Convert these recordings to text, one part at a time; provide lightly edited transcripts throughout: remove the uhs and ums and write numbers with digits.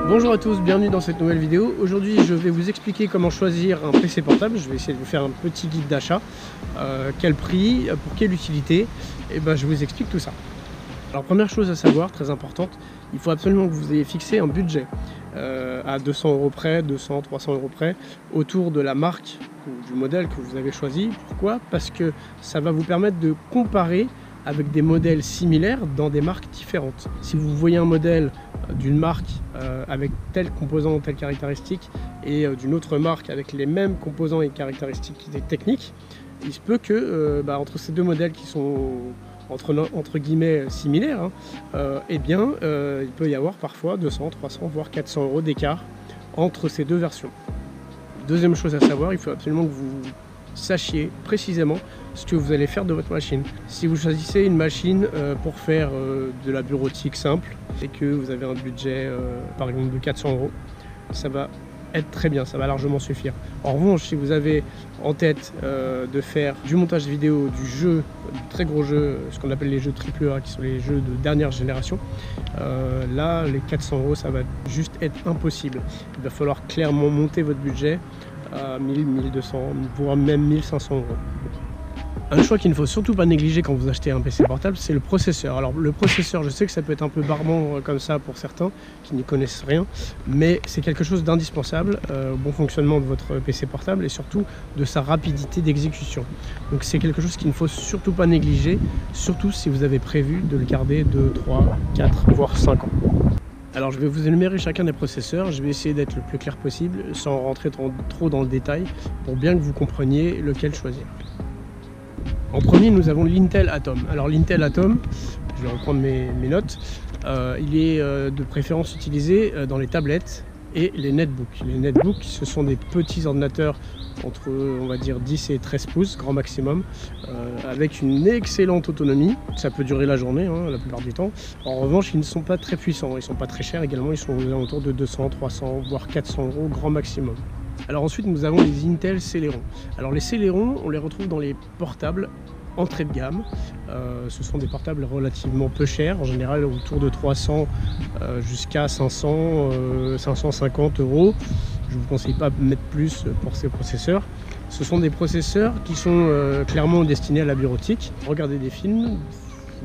Bonjour à tous, bienvenue dans cette nouvelle vidéo. Aujourd'hui je vais vous expliquer comment choisir un PC portable. Je vais essayer de vous faire un petit guide d'achat. Quel prix, pour quelle utilité, et ben je vous explique tout ça. Alors première chose à savoir, très importante, il faut absolument que vous ayez fixé un budget à 200 € près, 200, 300 € près, autour de la marque ou du modèle que vous avez choisi. Pourquoi? Parce que ça va vous permettre de comparer avec des modèles similaires dans des marques différentes. Si vous voyez un modèle d'une marque avec tel composant, telle caractéristique, et d'une autre marque avec les mêmes composants et caractéristiques techniques, il se peut que entre ces deux modèles qui sont entre guillemets similaires, il peut y avoir parfois 200, 300, voire 400 € d'écart entre ces deux versions. Deuxième chose à savoir, il faut absolument que vous sachiez précisément ce que vous allez faire de votre machine. Si vous choisissez une machine pour faire de la bureautique simple et que vous avez un budget par exemple de 400 €, ça va être très bien, ça va largement suffire. En revanche, si vous avez en tête de faire du montage vidéo, du jeu, du très gros jeu, ce qu'on appelle les jeux AAA, qui sont les jeux de dernière génération, là les 400 € ça va juste être impossible. Il va falloir clairement monter votre budget à 1000, 1200, voire même 1500 €. Un choix qu'il ne faut surtout pas négliger quand vous achetez un PC portable, c'est le processeur. Alors le processeur, je sais que ça peut être un peu barbant comme ça pour certains qui n'y connaissent rien, mais c'est quelque chose d'indispensable au bon fonctionnement de votre PC portable et surtout de sa rapidité d'exécution. Donc c'est quelque chose qu'il ne faut surtout pas négliger, surtout si vous avez prévu de le garder 2, 3, 4, voire 5 ans. Alors je vais vous énumérer chacun des processeurs, je vais essayer d'être le plus clair possible sans rentrer trop dans le détail pour bien que vous compreniez lequel choisir. En premier, nous avons l'Intel Atom. Alors l'Intel Atom, je vais reprendre mes notes, il est de préférence utilisé dans les tablettes et les netbooks. Les netbooks, ce sont des petits ordinateurs entre, on va dire, 10 et 13 pouces, grand maximum, avec une excellente autonomie. Ça peut durer la journée, la plupart du temps. En revanche, ils ne sont pas très puissants, ils ne sont pas très chers également, ils sont aux alentours de 200, 300, voire 400 € grand maximum. Alors ensuite, nous avons les Intel Celeron. Alors les Celeron, on les retrouve dans les portables entrée de gamme. Ce sont des portables relativement peu chers, en général autour de 300 jusqu'à 500, 550 €. Je ne vous conseille pas de mettre plus pour ces processeurs. Ce sont des processeurs qui sont clairement destinés à la bureautique. Regarder des films,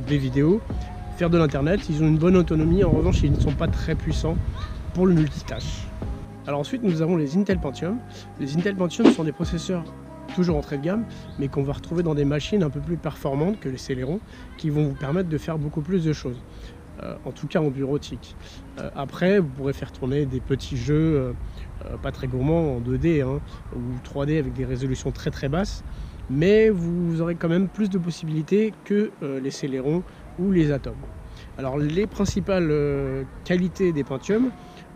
des vidéos, faire de l'internet. Ils ont une bonne autonomie, en revanche ils ne sont pas très puissants pour le multitâche. Alors ensuite nous avons les Intel Pentium. Les Intel Pentium sont des processeurs toujours entrée de gamme, mais qu'on va retrouver dans des machines un peu plus performantes que les Celeron, qui vont vous permettre de faire beaucoup plus de choses, en tout cas en bureautique. Après, vous pourrez faire tourner des petits jeux pas très gourmands en 2D ou 3D avec des résolutions très très basses, mais vous aurez quand même plus de possibilités que les Celeron ou les Atom. Alors les principales qualités des Pentium,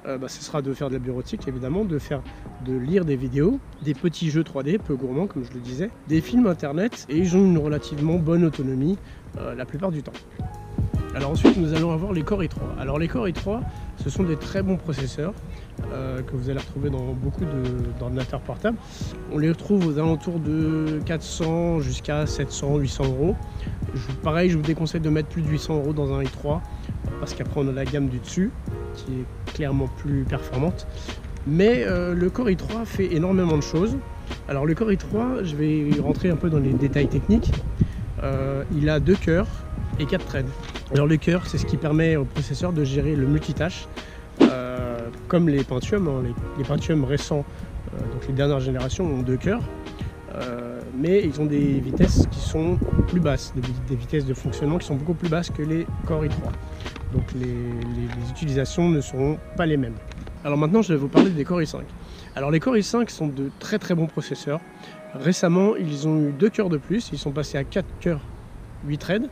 ce sera de faire de la bureautique évidemment, de lire des vidéos, des petits jeux 3D peu gourmands comme je le disais, des films internet, et ils ont une relativement bonne autonomie la plupart du temps. Alors ensuite nous allons avoir les Core i3. Alors les Core i3, ce sont des très bons processeurs que vous allez retrouver dans beaucoup d'ordinateurs portables. On les retrouve aux alentours de 400 jusqu'à 700, 800 €. Pareil, je vous déconseille de mettre plus de 800 € dans un i3 parce qu'après on a la gamme du dessus qui est clairement plus performante. Mais le Core i3 fait énormément de choses. Alors le Core i3, je vais rentrer un peu dans les détails techniques. Il a 2 cœurs et 4 threads. Alors le cœur, c'est ce qui permet au processeur de gérer le multitâche, comme les Pentium. Les Pentium récents, donc les dernières générations, ont 2 cœurs, mais ils ont des vitesses qui sont plus basses, des vitesses de fonctionnement qui sont beaucoup plus basses que les Core i3. Donc les utilisations ne seront pas les mêmes. Alors maintenant, je vais vous parler des Core i5. Alors les Core i5 sont de très très bons processeurs. Récemment, ils ont eu 2 cœurs de plus, ils sont passés à 4 cœurs 8 threads,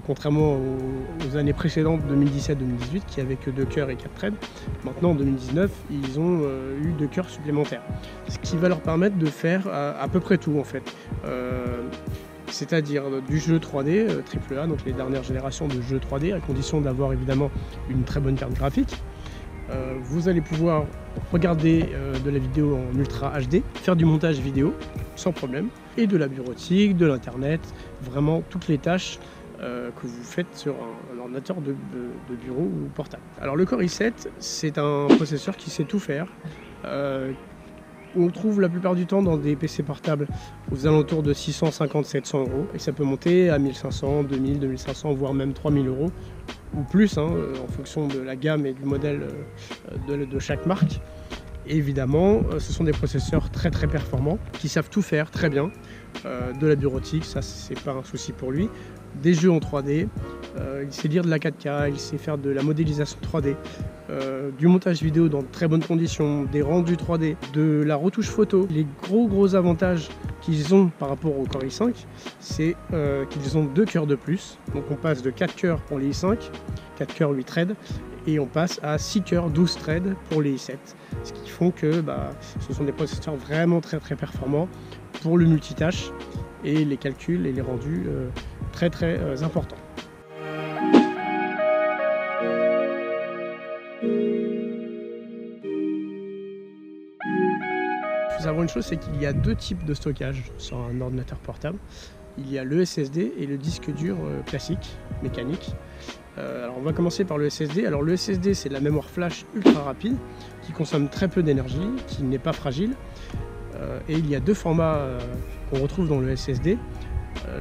contrairement aux années précédentes, 2017-2018, qui n'avaient que 2 cœurs et 4 threads. Maintenant, en 2019, ils ont eu 2 cœurs supplémentaires, ce qui va leur permettre de faire à peu près tout en fait. C'est-à-dire du jeu 3D AAA, donc les dernières générations de jeux 3D, à condition d'avoir évidemment une très bonne carte graphique. Vous allez pouvoir regarder de la vidéo en Ultra HD, faire du montage vidéo sans problème, et de la bureautique, de l'internet, vraiment toutes les tâches que vous faites sur un ordinateur de bureau ou portable. Alors le Core i7, c'est un processeur qui sait tout faire. On le trouve la plupart du temps dans des PC portables aux alentours de 650-700 € et ça peut monter à 1500, 2000, 2500 voire même 3000 € ou plus en fonction de la gamme et du modèle de chaque marque. Et évidemment, ce sont des processeurs très performants qui savent tout faire très bien, de la bureautique, ça c'est pas un souci pour lui, des jeux en 3D, il sait lire de la 4K, il sait faire de la modélisation 3D, du montage vidéo dans de très bonnes conditions, des rendus 3D, de la retouche photo. Les gros avantages qu'ils ont par rapport au Core i5, c'est qu'ils ont 2 cœurs de plus, donc on passe de 4 cœurs pour les i5, 4 cœurs 8 threads, et on passe à 6 cœurs 12 threads pour les i7, ce qui font que ce sont des processeurs vraiment très performants pour le multitâche et les calculs et les rendus très importants. Il faut savoir une chose, c'est qu'il y a 2 types de stockage sur un ordinateur portable. Il y a le SSD et le disque dur classique, mécanique. Alors on va commencer par le SSD. Alors le SSD, c'est la mémoire flash ultra rapide qui consomme très peu d'énergie, qui n'est pas fragile. Et il y a 2 formats qu'on retrouve dans le SSD.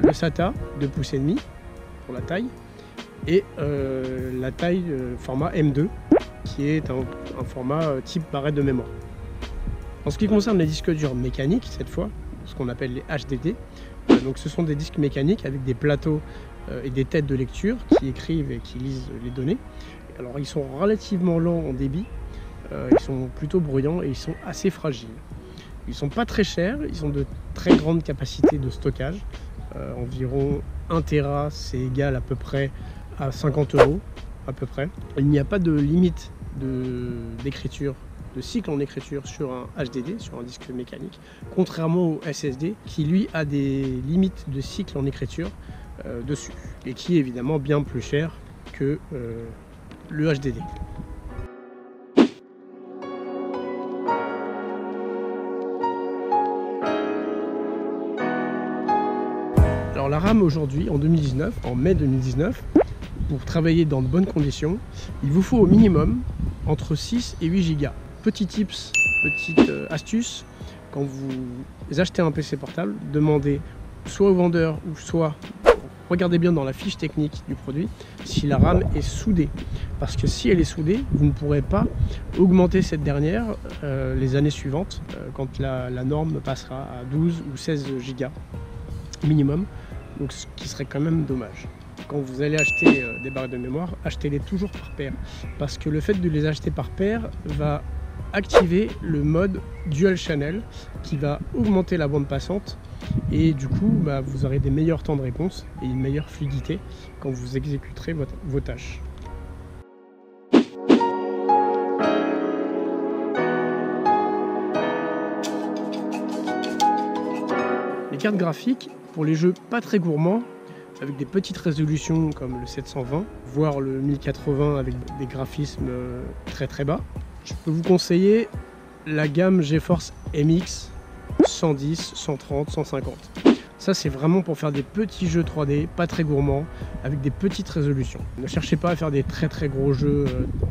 Le SATA 2,5 pouces pour la taille et la taille format M2 qui est un format type barrette de mémoire. En ce qui concerne les disques durs mécaniques, cette fois, ce qu'on appelle les HDD, donc ce sont des disques mécaniques avec des plateaux et des têtes de lecture qui écrivent et qui lisent les données. Alors ils sont relativement lents en débit, ils sont plutôt bruyants et ils sont assez fragiles. Ils sont pas très chers, ils ont de très grandes capacités de stockage, environ 1 Tera, c'est égal à peu près à 50 € à peu près. Il n'y a pas de limite d'écriture, de cycle en écriture sur un HDD, sur un disque mécanique, contrairement au SSD qui lui a des limites de cycle en écriture dessus et qui est évidemment bien plus cher que le HDD. Alors la RAM aujourd'hui, en 2019, en mai 2019, pour travailler dans de bonnes conditions, il vous faut au minimum entre 6 et 8 Go. Petit tips, petite astuce, quand vous achetez un PC portable, demandez soit au vendeur ou soit regardez bien dans la fiche technique du produit si la RAM est soudée. Parce que si elle est soudée, vous ne pourrez pas augmenter cette dernière les années suivantes quand la norme passera à 12 ou 16 Go minimum. Donc ce qui serait quand même dommage. Quand vous allez acheter des barres de mémoire, achetez-les toujours par paire. Parce que le fait de les acheter par paire va activer le mode Dual Channel qui va augmenter la bande passante et du coup vous aurez des meilleurs temps de réponse et une meilleure fluidité quand vous exécuterez vos tâches. Les cartes graphiques, pour les jeux pas très gourmands, avec des petites résolutions comme le 720, voire le 1080 avec des graphismes très bas, je peux vous conseiller la gamme GeForce MX 110, 130, 150. Ça c'est vraiment pour faire des petits jeux 3D, pas très gourmands, avec des petites résolutions. Ne cherchez pas à faire des très gros jeux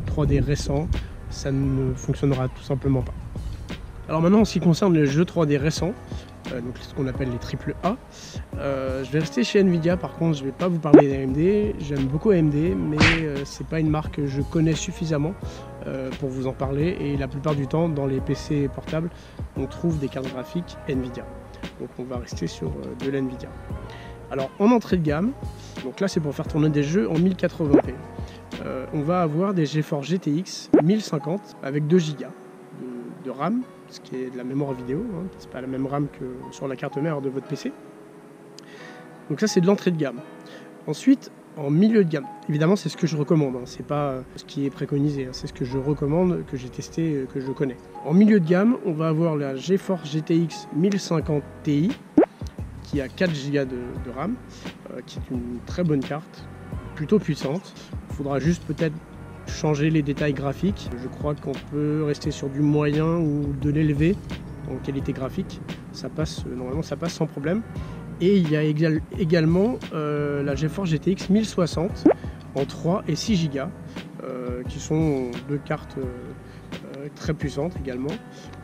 3D récents, ça ne fonctionnera tout simplement pas. Alors maintenant en ce qui concerne les jeux 3D récents, donc ce qu'on appelle les AAA, je vais rester chez Nvidia. Par contre je ne vais pas vous parler d'AMD, j'aime beaucoup AMD mais c'est pas une marque que je connais suffisamment pour vous en parler, et la plupart du temps dans les PC portables on trouve des cartes graphiques Nvidia, donc on va rester sur de l'Nvidia. Alors en entrée de gamme, donc là c'est pour faire tourner des jeux en 1080p, on va avoir des GeForce GTX 1050 avec 2 Go de RAM, ce qui est de la mémoire vidéo, hein. C'est pas la même RAM que sur la carte mère de votre PC. Donc ça c'est de l'entrée de gamme. Ensuite, en milieu de gamme, évidemment c'est ce que je recommande, hein. C'est pas ce qui est préconisé, hein. C'est ce que je recommande, que j'ai testé, que je connais. En milieu de gamme, on va avoir la GeForce GTX 1050 Ti qui a 4 Go de RAM, qui est une très bonne carte, plutôt puissante. Il faudra juste peut-être changer les détails graphiques. Je crois qu'on peut rester sur du moyen ou de l'élevé en qualité graphique. Ça passe, normalement ça passe sans problème. Et il y a également la GeForce GTX 1060 en 3 et 6 Go qui sont deux cartes très puissantes également,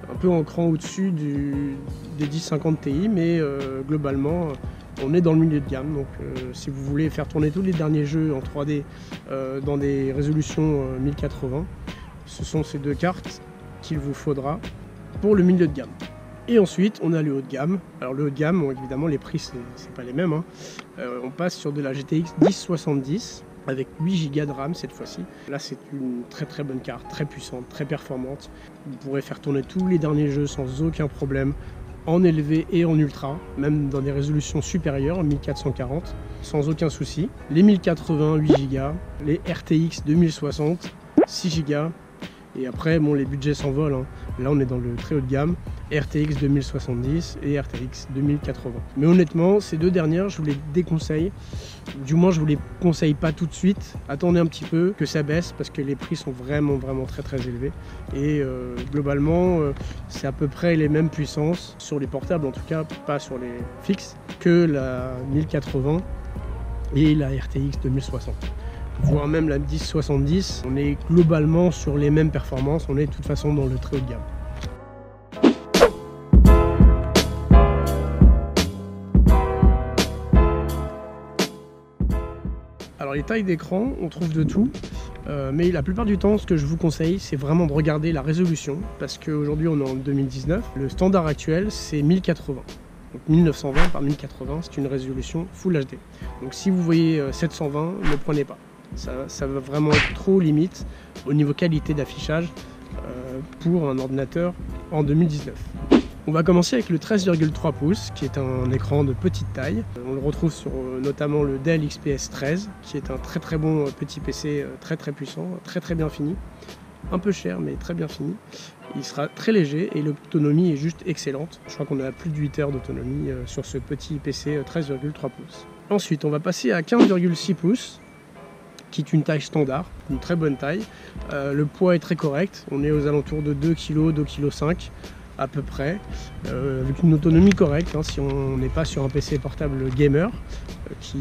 un peu en cran au-dessus des 1050 Ti, mais globalement on est dans le milieu de gamme. Donc si vous voulez faire tourner tous les derniers jeux en 3D dans des résolutions 1080, ce sont ces deux cartes qu'il vous faudra pour le milieu de gamme. Et ensuite on a le haut de gamme. Alors le haut de gamme, bon, évidemment les prix c'est pas les mêmes, hein. On passe sur de la GTX 1070 avec 8 Go de RAM cette fois-ci. Là c'est une très bonne carte, très puissante, très performante. Vous pourrez faire tourner tous les derniers jeux sans aucun problème, en élevé et en ultra, même dans des résolutions supérieures, 1440, sans aucun souci. Les 1080, 8 Go, les RTX 2060, 6 Go. Et après, bon, les budgets s'envolent, hein. Là, on est dans le très haut de gamme, RTX 2070 et RTX 2080. Mais honnêtement, ces deux dernières, je vous les déconseille. Du moins, je vous les conseille pas tout de suite. Attendez un petit peu que ça baisse parce que les prix sont vraiment très élevés. Et globalement, c'est à peu près les mêmes puissances sur les portables, en tout cas pas sur les fixes, que la 1080 et la RTX 2060. Voire même la 1070, on est globalement sur les mêmes performances, on est de toute façon dans le très haut de gamme. Alors les tailles d'écran, on trouve de tout, mais la plupart du temps, ce que je vous conseille, c'est vraiment de regarder la résolution, parce qu'aujourd'hui on est en 2019, le standard actuel c'est 1080. Donc 1920 par 1080, c'est une résolution Full HD. Donc si vous voyez 720, ne prenez pas. Ça va vraiment être trop limite au niveau qualité d'affichage pour un ordinateur en 2019. On va commencer avec le 13,3 pouces qui est un écran de petite taille. On le retrouve sur notamment le Dell XPS 13 qui est un très bon petit PC très puissant, très bien fini. Un peu cher mais très bien fini. Il sera très léger et l'autonomie est juste excellente. Je crois qu'on a plus de 8 heures d'autonomie sur ce petit PC 13,3 pouces. Ensuite on va passer à 15,6 pouces qui est une taille standard, une très bonne taille. Le poids est très correct, on est aux alentours de 2 kg, 2,5 kg à peu près, avec une autonomie correcte, hein, si on n'est pas sur un PC portable gamer qui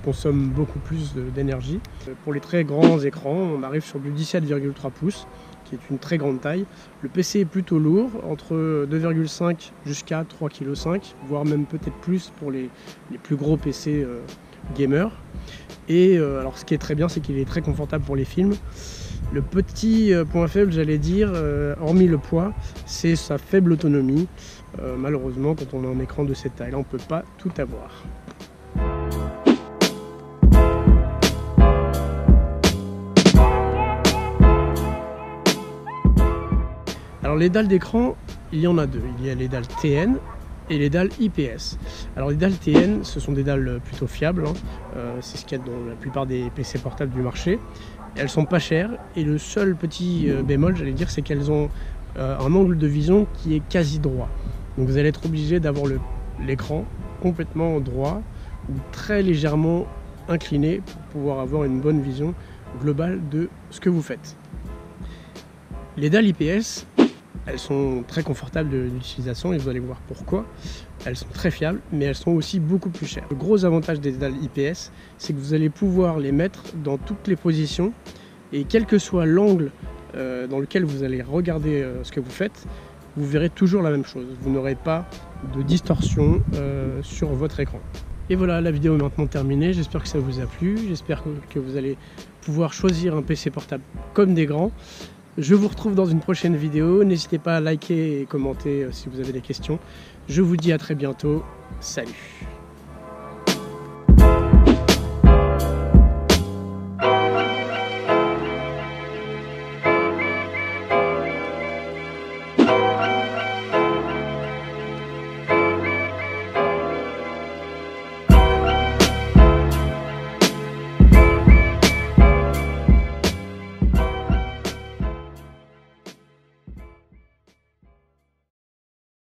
consomme beaucoup plus d'énergie. Pour les très grands écrans, on arrive sur du 17,3 pouces, qui est une très grande taille. Le PC est plutôt lourd, entre 2,5 jusqu'à 3,5 kg, voire même peut-être plus pour les plus gros PC gamer. Et alors ce qui est très bien, c'est qu'il est très confortable pour les films. Le petit point faible, j'allais dire, hormis le poids, c'est sa faible autonomie. Malheureusement, quand on a un écran de cette taille-là, on ne peut pas tout avoir. Alors les dalles d'écran, il y en a deux. Il y a les dalles TN et les dalles IPS. Alors les dalles TN, ce sont des dalles plutôt fiables, hein. C'est ce qu'il y a dans la plupart des PC portables du marché. Elles sont pas chères et le seul petit bémol, j'allais dire, c'est qu'elles ont un angle de vision qui est quasi droit. Donc vous allez être obligé d'avoir l'écran complètement droit ou très légèrement incliné pour pouvoir avoir une bonne vision globale de ce que vous faites. Les dalles IPS, elles sont très confortables d'utilisation et vous allez voir pourquoi. Elles sont très fiables, mais elles sont aussi beaucoup plus chères. Le gros avantage des dalles IPS, c'est que vous allez pouvoir les mettre dans toutes les positions et quel que soit l'angle dans lequel vous allez regarder ce que vous faites, vous verrez toujours la même chose. Vous n'aurez pas de distorsion sur votre écran. Et voilà, la vidéo est maintenant terminée. J'espère que ça vous a plu. J'espère que vous allez pouvoir choisir un PC portable comme des grands. Je vous retrouve dans une prochaine vidéo. N'hésitez pas à liker et commenter si vous avez des questions. Je vous dis à très bientôt. Salut!